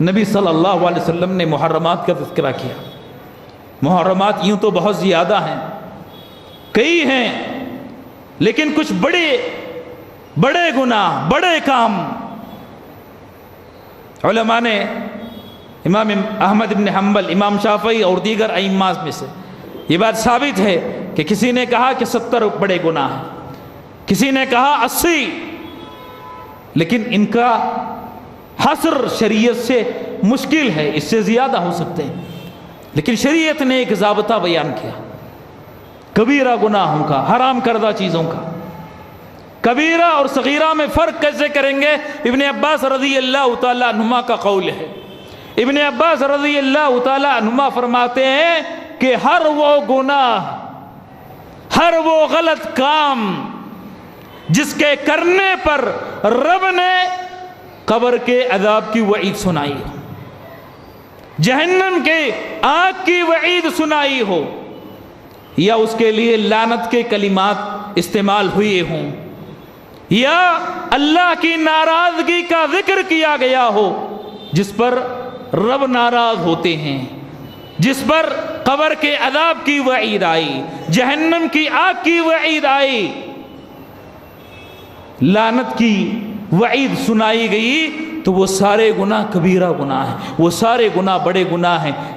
نبی صلی اللہ علیہ وسلم نے محرمات کا تذکرہ کیا. محرمات یوں تو بہت زیادہ ہیں، کئی ہیں، لیکن کچھ بڑے گناہ، بڑے کام علماء نے، امام احمد بن حنبل، امام شافعی اور دیگر ائمہ میں سے یہ بات ثابت ہے کہ کسی نے کہا کہ 70 بڑے گناہ ہیں، کسی نے کہا 80، لیکن ان کا حصر شریعت سے مشکل ہے، اس سے زیادہ ہو سکتے ہیں. لیکن شریعت نے ایک ضابطہ بیان کیا کبیرہ گناہوں کا، حرام کردہ چیزوں کا. کبیرہ اور صغیرہ میں فرق کیسے کریں گے؟ ابن عباس رضی اللہ تعالیٰ عنہما کا قول ہے. ابن عباس رضی اللہ تعالیٰ عنہما فرماتے ہیں کہ ہر وہ گناہ، ہر وہ غلط کام جس کے کرنے پر رب نے قبر کے عذاب کی وعید سنائی ہو، جہنم کے آگ کی وعید سنائی ہو، یا اس کے لیے لعنت کے کلمات استعمال ہوئے ہوں، یا اللہ کی ناراضگی کا ذکر کیا گیا ہو، جس پر رب ناراض ہوتے ہیں، جس پر قبر کے عذاب کی وعید آئی، جہنم کی آگ کی وعید آئی، لعنت کی وعید سنائی گئی، تو وہ سارے گناہ کبیرہ گناہ ہیں، وہ سارے گناہ بڑے گناہ ہیں.